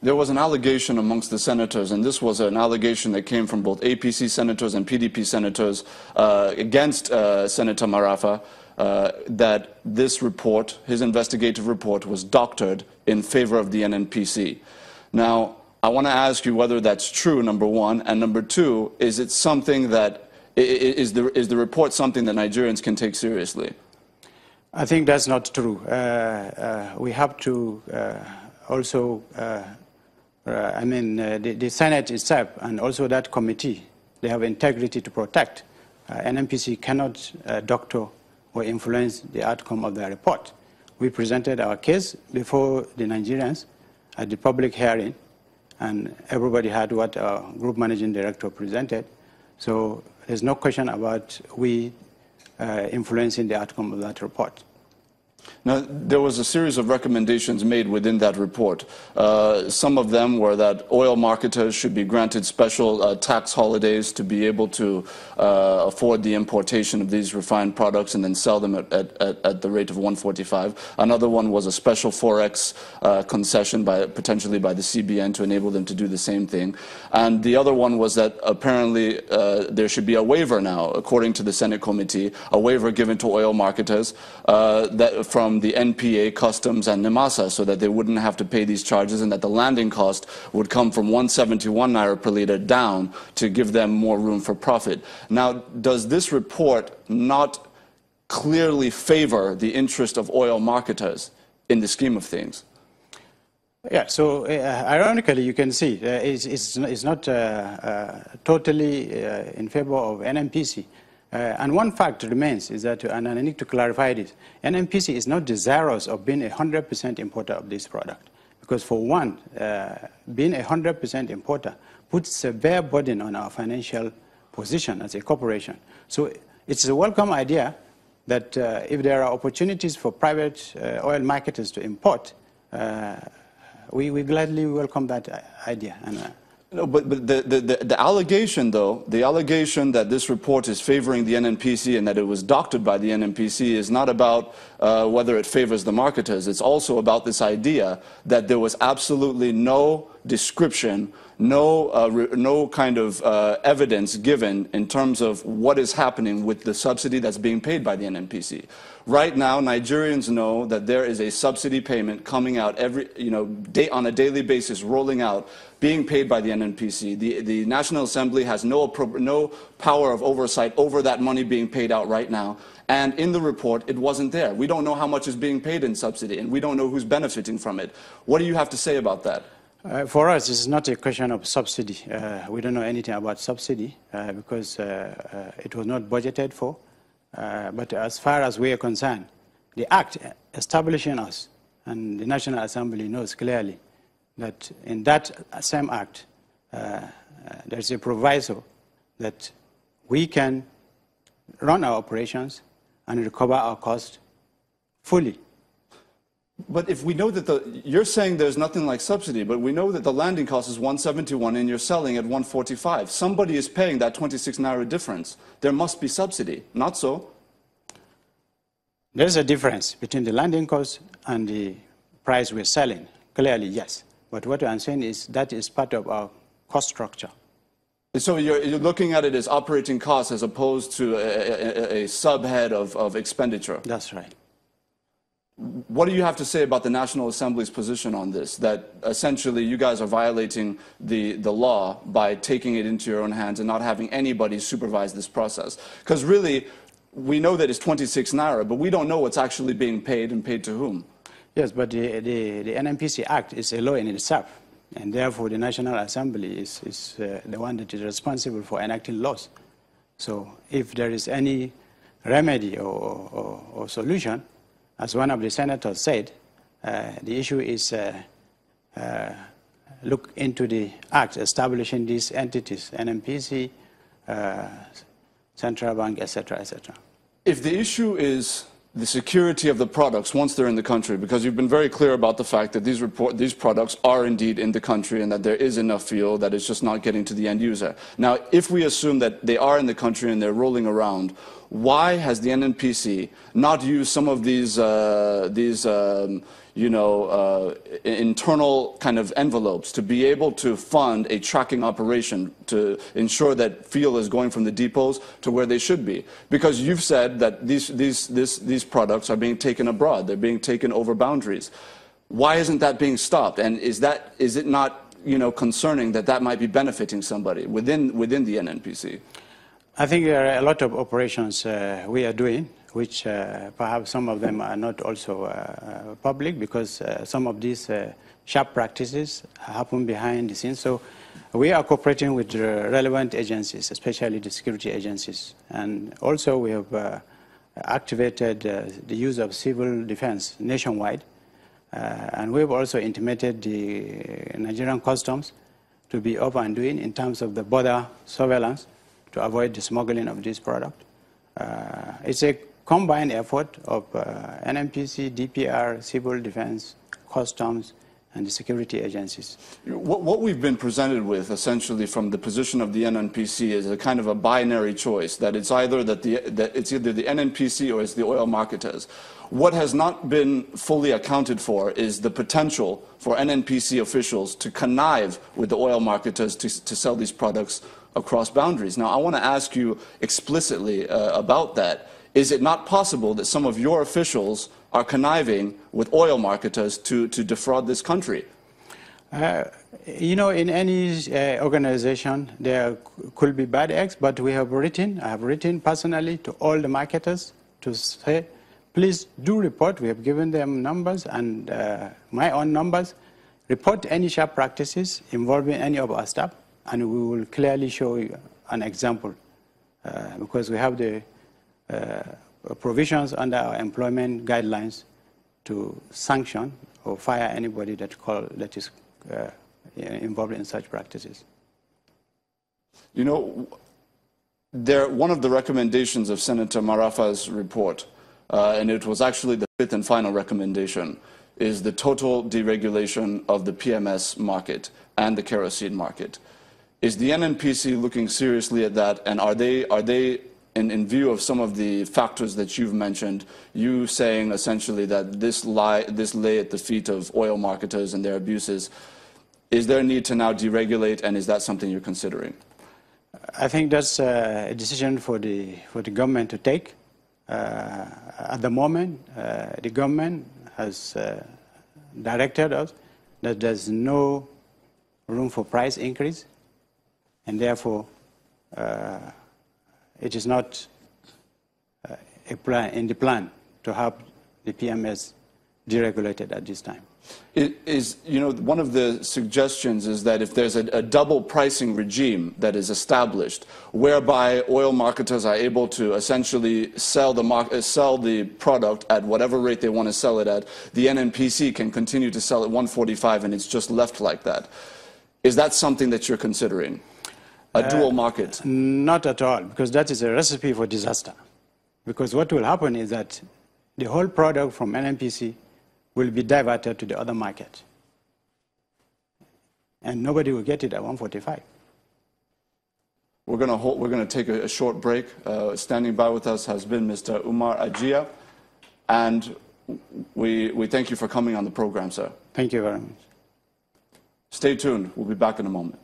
there was an allegation amongst the senators, and this was an allegation that came from both APC senators and PDP senators against Senator Marafa, that this report, his investigative report, was doctored in favor of the NNPC. Now, I want to ask you whether that's true, number one, and number two, is it something that, is the report something that Nigerians can take seriously? I think that's not true. We have to also, the Senate itself and also that committee, they have integrity to protect. NNPC cannot doctor or influence the outcome of the report. We presented our case before the Nigerians at the public hearing, and everybody heard what our group managing director presented. So there's no question about we influencing the outcome of that report. Now, there was a series of recommendations made within that report. Some of them were that oil marketers should be granted special tax holidays to be able to afford the importation of these refined products and then sell them at the rate of 145. Another one was a special forex concession potentially by the CBN to enable them to do the same thing. And the other one was that apparently there should be a waiver now, according to the Senate committee, a waiver given to oil marketers from the NPA, Customs, and NIMASA, so that they wouldn't have to pay these charges and that the landing cost would come from 171 naira per liter down to give them more room for profit. Now, does this report not clearly favor the interest of oil marketers in the scheme of things? Yeah, so ironically, you can see it's not totally in favor of NNPC. And one fact remains is that, and I need to clarify this, NNPC is not desirous of being a 100% importer of this product. Because for one, being a 100% importer puts a bare burden on our financial position as a corporation. So it's a welcome idea that if there are opportunities for private oil marketers to import, we gladly welcome that idea. And, no, but the allegation, though, the allegation that this report is favoring the NNPC and that it was doctored by the NNPC is not about whether it favors the marketers. It's also about this idea that there was absolutely no description, no kind of evidence given in terms of what is happening with the subsidy that's being paid by the NNPC. Right now, Nigerians know that there is a subsidy payment coming out on a daily basis, rolling out, being paid by the NNPC. The National Assembly has no power of oversight over that money being paid out right now. And in the report, it wasn't there. We don't know how much is being paid in subsidy, and we don't know who's benefiting from it. What do you have to say about that? For us, it's not a question of subsidy. We don't know anything about subsidy because it was not budgeted for. But as far as we are concerned, the act establishing us, and the National Assembly knows clearly that in that same act, there's a proviso that we can run our operations and recover our cost fully. But if we know that you're saying there's nothing like subsidy, but we know that the landing cost is 171 and you're selling at 145. Somebody is paying that 26 naira difference. There must be subsidy. Not so? There's a difference between the landing cost and the price we're selling. Clearly, yes. But what I'm saying is that is part of our cost structure. So you're looking at it as operating costs as opposed to a subhead of expenditure. That's right. What do you have to say about the National Assembly's position on this, that essentially you guys are violating the law by taking it into your own hands and not having anybody supervise this process? Because really, we know that it's 26 naira, but we don't know what's actually being paid and paid to whom. Yes, but the NNPC Act is a law in itself, and therefore the National Assembly is the one that is responsible for enacting laws. So if there is any remedy or solution, as one of the senators said, the issue is look into the act establishing these entities, NNPC, Central Bank, etc., etc. If the issue is the security of the products once they're in the country, because you've been very clear about the fact that these products are indeed in the country and that there is enough fuel that it's just not getting to the end user. Now, if we assume that they are in the country and they're rolling around, why has the NNPC not used some of these internal kind of envelopes to be able to fund a tracking operation to ensure that fuel is going from the depots to where they should be? Because you've said that these products are being taken abroad, they're being taken over boundaries. Why isn't that being stopped? And is it not concerning that that might be benefiting somebody within the NNPC? I think there are a lot of operations we are doing, which perhaps some of them are not also public, because some of these sharp practices happen behind the scenes. So we are cooperating with the relevant agencies, especially the security agencies. And also we have activated the use of civil defense nationwide. And we've also intimated the Nigerian customs to be up and doing in terms of the border surveillance to avoid the smuggling of this product. It's a combined effort of NNPC, DPR, civil defense, customs, and the security agencies. What we've been presented with, essentially, from the position of the NNPC is a kind of a binary choice, that it's either it's either the NNPC or it's the oil marketers. What has not been fully accounted for is the potential for NNPC officials to connive with the oil marketers to sell these products across boundaries. Now, I want to ask you explicitly about that. Is it not possible that some of your officials are conniving with oil marketers to defraud this country? In any organization, there could be bad acts, but I have written personally to all the marketers to say, please do report. We have given them numbers and my own numbers. Report any sharp practices involving any of our staff, and we will clearly show you an example, because we have the provisions under our employment guidelines to sanction or fire anybody that is involved in such practices. One of the recommendations of Senator Marafa's report, and it was actually the fifth and final recommendation, is the total deregulation of the PMS market and the kerosene market. Is the NNPC looking seriously at that, and are they in view of some of the factors that you've mentioned, you saying essentially that this lay at the feet of oil marketers and their abuses, is there a need to now deregulate, and is that something you're considering? I think that's a decision for the government to take. At the moment, the government has directed us that there's no room for price increase, and therefore it is not in the plan to have the PMS deregulated at this time. One of the suggestions is that if there's a double pricing regime that is established, whereby oil marketers are able to essentially sell the product at whatever rate they want to sell it at, the NNPC can continue to sell at 145, and it's just left like that. Is that something that you're considering? A dual market? Not at all, because that is a recipe for disaster. Because what will happen is that the whole product from NNPC will be diverted to the other market. And nobody will get it at 145. We're going to take a short break. Standing by with us has been Mr. Umar Ajia, and we thank you for coming on the program, sir. Thank you very much. Stay tuned. We'll be back in a moment.